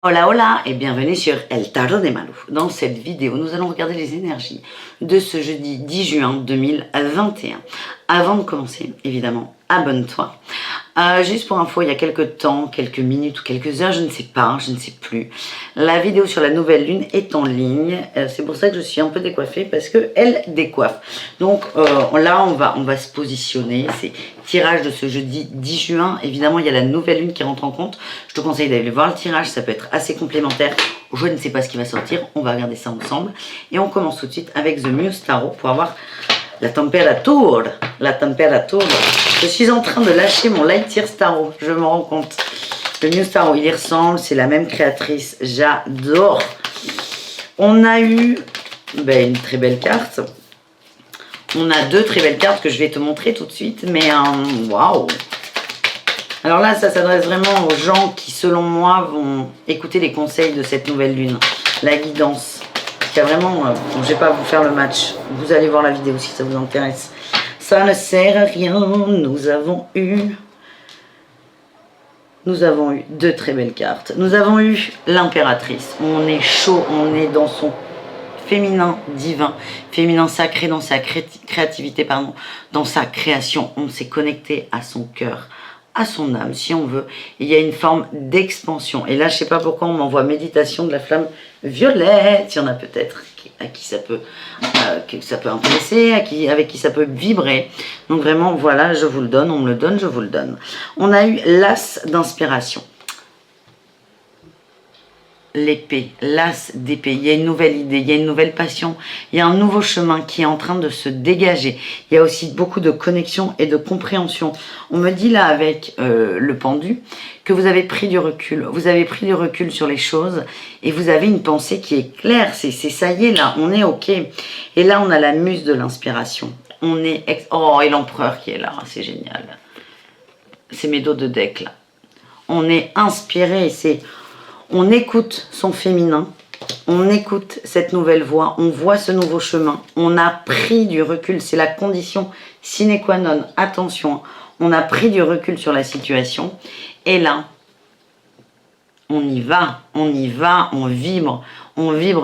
Hola hola et bienvenue sur El Tarot de Malou. Dans cette vidéo, nous allons regarder les énergies de ce jeudi 10 juin 2021. Avant de commencer, évidemment, abonne-toi. Juste pour info, il y a quelques temps, quelques minutes ou quelques heures, je ne sais pas, je ne sais plus. La vidéo sur la nouvelle lune est en ligne. C'est pour ça que je suis un peu décoiffée parce qu'elle décoiffe. Donc là, on va se positionner. C'est tirage de ce jeudi 10 juin. Évidemment, il y a la nouvelle lune qui rentre en compte. Je te conseille d'aller voir le tirage. Ça peut être assez complémentaire. Je ne sais pas ce qui va sortir. On va regarder ça ensemble. Et on commence tout de suite avec The Muse Tarot pour avoir la température. La température. Je suis en train de lâcher mon Light-Years Tarot. Je me rends compte. Le Muse Tarot, il y ressemble. C'est la même créatrice. J'adore. On a eu une très belle carte. On a deux très belles cartes que je vais te montrer tout de suite. Mais waouh! Alors là, ça s'adresse vraiment aux gens qui, selon moi, vont écouter les conseils de cette nouvelle lune. La guidance. Il y a vraiment... je ne vais pas vous faire le match. Vous allez voir la vidéo si ça vous intéresse. Ça ne sert à rien. Nous avons eu deux très belles cartes. Nous avons eu l'impératrice. On est chaud, on est dans son féminin divin, féminin sacré dans sa créativité, pardon, dans sa création. On s'est connecté à son cœur, à son âme, si on veut. Il y a une forme d'expansion. Et là, je ne sais pas pourquoi on m'envoie méditation de la flamme violette. Il y en a peut-être à qui ça peut intéresser, avec qui ça peut vibrer. Donc vraiment, voilà, je vous le donne, on me le donne, je vous le donne. On a eu l'as d'inspiration. L'épée, l'as d'épée, il y a une nouvelle idée, il y a une nouvelle passion, il y a un nouveau chemin qui est en train de se dégager. Il y a aussi beaucoup de connexion et de compréhension. On me dit là avec le pendu que vous avez pris du recul. Vous avez pris du recul sur les choses et vous avez une pensée qui est claire. C'est ça y est là, on est ok. Et là on a la muse de l'inspiration. On est... Oh, et l'empereur qui est là, c'est génial. C'est mes dos de deck là. On est inspiré, c'est... On écoute son féminin, on écoute cette nouvelle voix, on voit ce nouveau chemin, on a pris du recul, c'est la condition sine qua non, attention, on a pris du recul sur la situation, et là, on y va, on vibre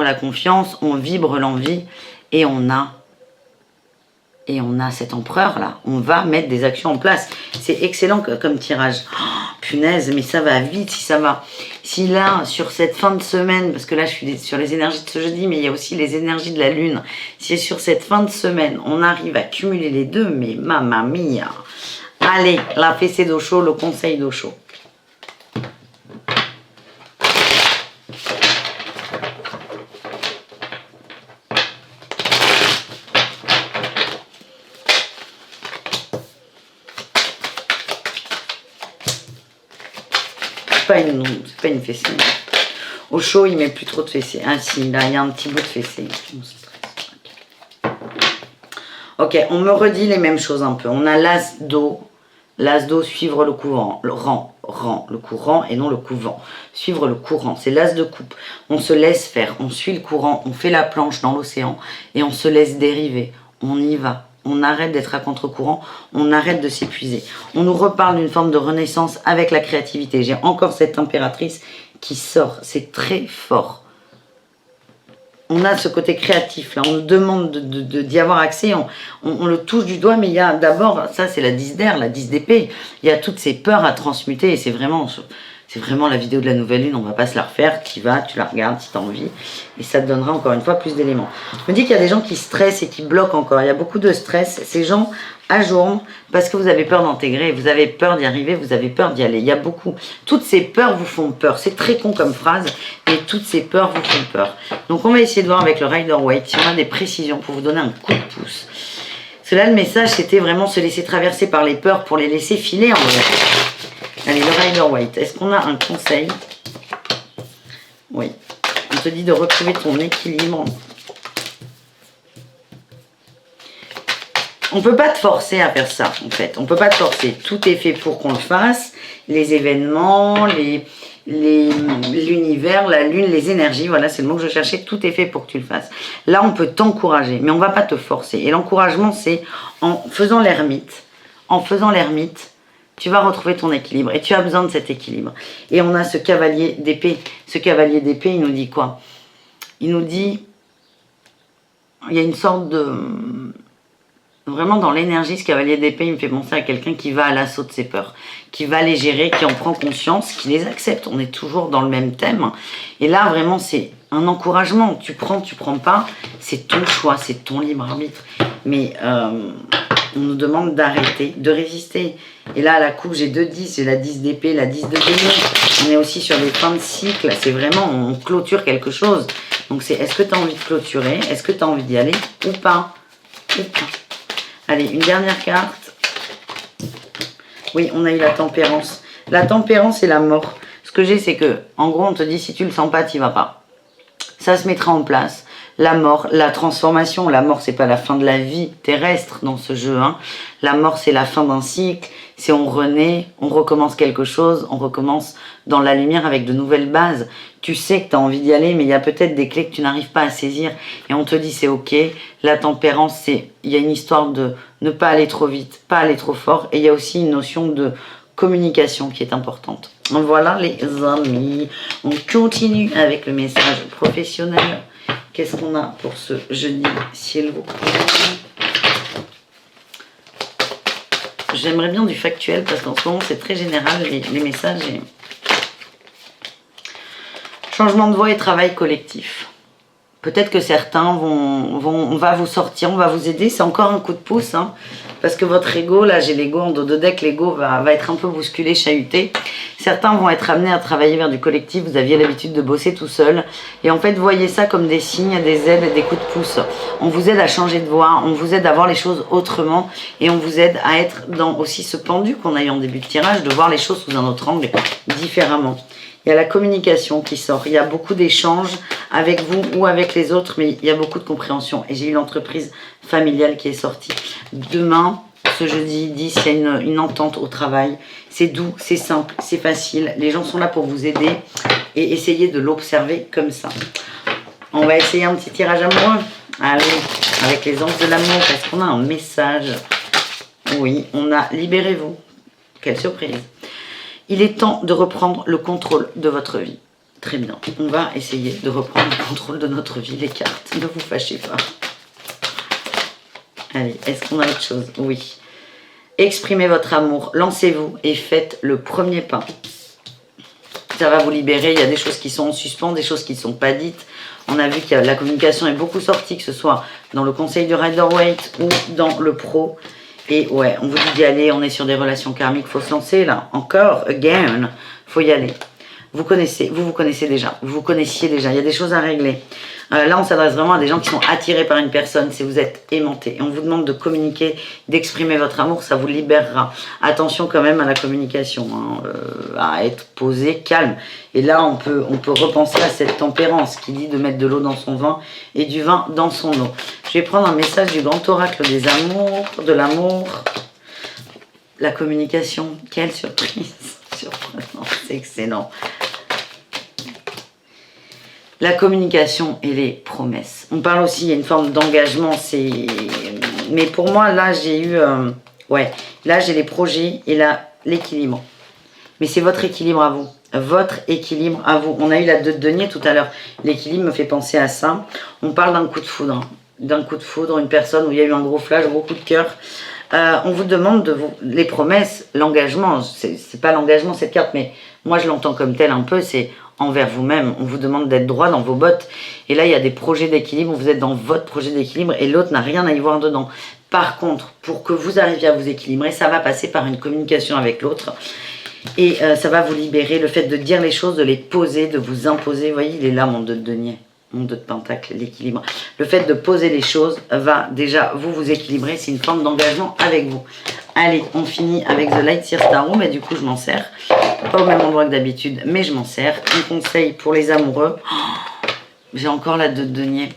la confiance, on vibre l'envie, et on a cet empereur là, on va mettre des actions en place. C'est excellent comme tirage. Oh, punaise, mais ça va vite si ça va. Si là, sur cette fin de semaine, parce que là je suis sur les énergies de ce jeudi, mais il y a aussi les énergies de la lune. Si sur cette fin de semaine, on arrive à cumuler les deux, mais mamma mia. Allez, la fessée d'Osho, le conseil d'Osho. C'est pas une fessée. Au chaud, il met plus trop de fessée. Ah si, là, il y a un petit bout de fessée. Ok, on me redit les mêmes choses un peu. On a l'as d'eau. L'as d'eau, suivre le courant. Le courant et non le couvent. Suivre le courant, c'est l'as de coupe. On se laisse faire, on suit le courant, on fait la planche dans l'océan et on se laisse dériver. On y va. On arrête d'être à contre-courant, on arrête de s'épuiser. On nous reparle d'une forme de renaissance avec la créativité. J'ai encore cette impératrice qui sort, c'est très fort. On a ce côté créatif, là, on nous demande d'y avoir accès, on le touche du doigt, mais il y a d'abord, ça c'est la 10 d'air, la 10 d'épée, il y a toutes ces peurs à transmuter, et c'est vraiment la vidéo de la nouvelle lune, on va pas se la refaire, tu vas, tu la regardes si tu as envie, et ça te donnera encore une fois plus d'éléments. Je me dis qu'il y a des gens qui stressent et qui bloquent encore, il y a beaucoup de stress, ces gens ajournent parce que vous avez peur d'intégrer, vous avez peur d'y arriver, vous avez peur d'y aller, il y a beaucoup, toutes ces peurs vous font peur, c'est très con comme phrase, et toutes ces peurs vous font peur. Donc on va essayer de voir avec le Rider-Waite si on a des précisions pour vous donner un coup de pouce. Cela, le message, c'était vraiment se laisser traverser par les peurs pour les laisser filer en vrai. Allez, le Rider-Waite, est-ce qu'on a un conseil? Oui. On te dit de retrouver ton équilibre. On ne peut pas te forcer à faire ça, en fait. On ne peut pas te forcer. Tout est fait pour qu'on le fasse. Les événements, l'univers, la lune, les énergies, voilà, c'est le mot que je cherchais. Tout est fait pour que tu le fasses. Là, on peut t'encourager, mais on ne va pas te forcer. Et l'encouragement, c'est en faisant l'ermite. En faisant l'ermite, Tu vas retrouver ton équilibre et tu as besoin de cet équilibre. Et on a ce cavalier d'épée. Ce cavalier d'épée, il nous dit quoi? Il nous dit, il y a une sorte de... Vraiment dans l'énergie, ce cavalier d'épée, il me fait penser à quelqu'un qui va à l'assaut de ses peurs, qui va les gérer, qui en prend conscience, qui les accepte. On est toujours dans le même thème. Et là, vraiment, c'est un encouragement. Tu prends pas, c'est ton choix, c'est ton libre arbitre. Mais on nous demande d'arrêter, de résister. Et là, à la coupe, j'ai 2 10, j'ai la 10 d'épée, la 10 de démon. On est aussi sur des fins de cycle. C'est vraiment, on clôture quelque chose. Donc c'est, est-ce que tu as envie de clôturer? Est-ce que tu as envie d'y aller ou pas? Allez, une dernière carte. Oui, on a eu la tempérance. La tempérance et la mort. Ce que j'ai, c'est que, en gros, on te dit, si tu le sens pas, tu vas pas. Ça se mettra en place. La mort, la transformation. La mort, c'est pas la fin de la vie terrestre dans ce jeu. Hein. La mort, c'est la fin d'un cycle. C'est on renaît, on recommence quelque chose, on recommence dans la lumière avec de nouvelles bases. Tu sais que tu as envie d'y aller, mais il y a peut-être des clés que tu n'arrives pas à saisir. Et on te dit c'est ok. La tempérance, c'est, il y a une histoire de ne pas aller trop vite, pas aller trop fort. Et il y a aussi une notion de communication qui est importante. Voilà les amis. On continue avec le message professionnel. Qu'est-ce qu'on a pour ce jeudi, s'il vous plaît? J'aimerais bien du factuel parce qu'en ce moment c'est très général les messages. Et... Changement de voie et travail collectif. Peut-être que certains on va vous sortir, on va vous aider. C'est encore un coup de pouce. Hein, parce que votre ego, là j'ai l'ego en dos de deck, l'ego va être un peu bousculé, chahuté. Certains vont être amenés à travailler vers du collectif. Vous aviez l'habitude de bosser tout seul. Et en fait, voyez ça comme des signes, des aides et des coups de pouce. On vous aide à changer de voie, on vous aide à voir les choses autrement. Et on vous aide à être dans aussi ce pendu qu'on a eu en début de tirage, de voir les choses sous un autre angle, différemment. Il y a la communication qui sort. Il y a beaucoup d'échanges avec vous ou avec les autres, mais il y a beaucoup de compréhension. Et j'ai eu l'entreprise familiale qui est sortie. Demain, ce jeudi 10, il y a une entente au travail. C'est doux, c'est simple, c'est facile. Les gens sont là pour vous aider et essayez de l'observer comme ça. On va essayer un petit tirage amoureux. Allez, avec les anges de l'amour, est-ce qu'on a un message? Oui, on a libérez-vous. Quelle surprise. Il est temps de reprendre le contrôle de votre vie. Très bien. On va essayer de reprendre le contrôle de notre vie. Les cartes, ne vous fâchez pas. Allez, est-ce qu'on a autre chose? Oui. Exprimez votre amour, lancez-vous et faites le premier pas. Ça va vous libérer. Il y a des choses qui sont en suspens, des choses qui ne sont pas dites. On a vu que la communication est beaucoup sortie, que ce soit dans le conseil du Rider-Waite ou dans le pro. Et ouais, on vous dit d'y aller, on est sur des relations karmiques, faut se lancer là, encore, again, faut y aller. Vous vous connaissez déjà, vous connaissiez déjà, il y a des choses à régler. Là, on s'adresse vraiment à des gens qui sont attirés par une personne, si vous êtes aimanté. Et on vous demande de communiquer, d'exprimer votre amour, ça vous libérera. Attention quand même à la communication, hein, à être posé, calme. Et là, on peut repenser à cette tempérance qui dit de mettre de l'eau dans son vin et du vin dans son eau. Je vais prendre un message du grand oracle des amours, de l'amour, la communication. Quelle surprise, surprenant, c'est excellent. La communication et les promesses. On parle aussi, il y a une forme d'engagement. Mais pour moi, là, j'ai eu... là, j'ai les projets et là, l'équilibre. Mais c'est votre équilibre à vous. Votre équilibre à vous. On a eu la 2 de denier tout à l'heure. L'équilibre me fait penser à ça. On parle d'un coup de foudre. D'un coup de foudre, une personne où il y a eu un gros flash, gros coup de cœur. On vous demande les promesses, l'engagement. C'est pas l'engagement cette carte, mais moi je l'entends comme tel un peu, c'est envers vous-même. On vous demande d'être droit dans vos bottes. Et là, il y a des projets d'équilibre. Vous êtes dans votre projet d'équilibre et l'autre n'a rien à y voir dedans. Par contre, pour que vous arriviez à vous équilibrer, ça va passer par une communication avec l'autre. Et ça va vous libérer. Le fait de dire les choses, de les poser, de vous imposer. Vous voyez, il est là, mon 2 de denier. Mon 2 de pentacle, l'équilibre. Le fait de poser les choses va déjà vous équilibrer. C'est une forme d'engagement avec vous. Allez, on finit avec The Light Seer Tarot, mais du coup, je m'en sers. Pas au même endroit que d'habitude, mais je m'en sers. Un conseil pour les amoureux. Oh, j'ai encore la 2 de denier.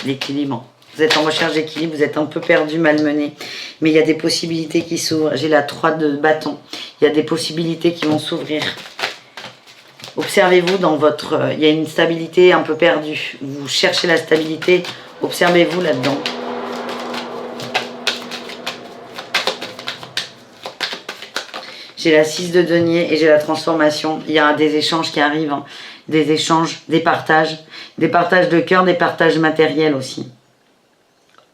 L'équilibre. Vous êtes en recherche d'équilibre, vous êtes un peu perdu, malmené. Mais il y a des possibilités qui s'ouvrent. J'ai la 3 de bâton. Il y a des possibilités qui vont s'ouvrir. Observez-vous dans votre... il y a une stabilité un peu perdue. Vous cherchez la stabilité. Observez-vous là-dedans. J'ai la 6 de denier et j'ai la transformation. Il y a des échanges qui arrivent, hein. Des échanges, des partages de cœur, des partages matériels aussi.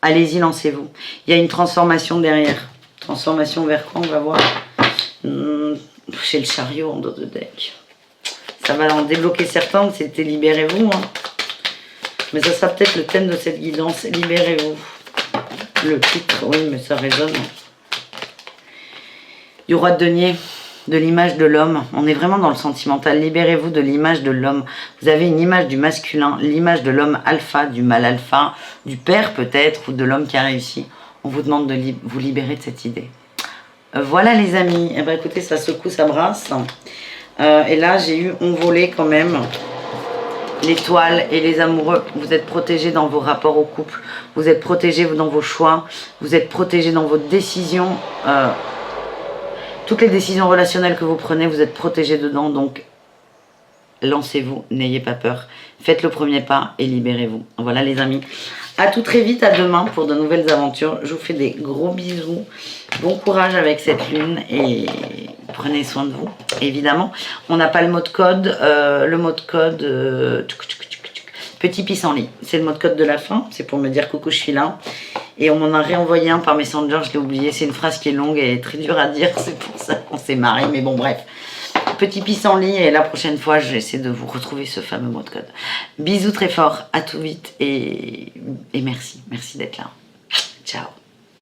Allez-y, lancez-vous. Il y a une transformation derrière. Transformation vers quoi, on va voir. Chez le chariot en dos de deck. Ça va en débloquer certains, c'était libérez-vous. Hein. Mais ça sera peut-être le thème de cette guidance, libérez-vous. Le titre, oui, mais ça résonne. Du roi de denier, de l'image de l'homme. On est vraiment dans le sentimental. Libérez-vous de l'image de l'homme. Vous avez une image du masculin, l'image de l'homme alpha, du mâle alpha, du père peut-être, ou de l'homme qui a réussi. On vous demande de vous libérer de cette idée. Voilà les amis. Eh ben, écoutez, ça secoue, ça brasse. Et là, j'ai eu on volait quand même. L'étoile et les amoureux, vous êtes protégés dans vos rapports au couple. Vous êtes protégés dans vos choix. Vous êtes protégés dans vos décisions. Toutes les décisions relationnelles que vous prenez, vous êtes protégés dedans. Donc, lancez-vous, n'ayez pas peur. Faites le premier pas et libérez-vous. Voilà les amis. À tout très vite, à demain pour de nouvelles aventures. Je vous fais des gros bisous. Bon courage avec cette lune et prenez soin de vous. Évidemment, on n'a pas le mot de code. Petit pissenlit. C'est le mot de code de la fin. C'est pour me dire coucou, je suis là. Et on m'en a réenvoyé un par Messenger, je l'ai oublié. C'est une phrase qui est longue et très dure à dire. C'est pour ça qu'on s'est marré. Mais bon, bref. Petit pissenlit. Et la prochaine fois, je vais essayer de vous retrouver ce fameux mot de code. Bisous très fort. À tout vite. Et merci. Merci d'être là. Ciao.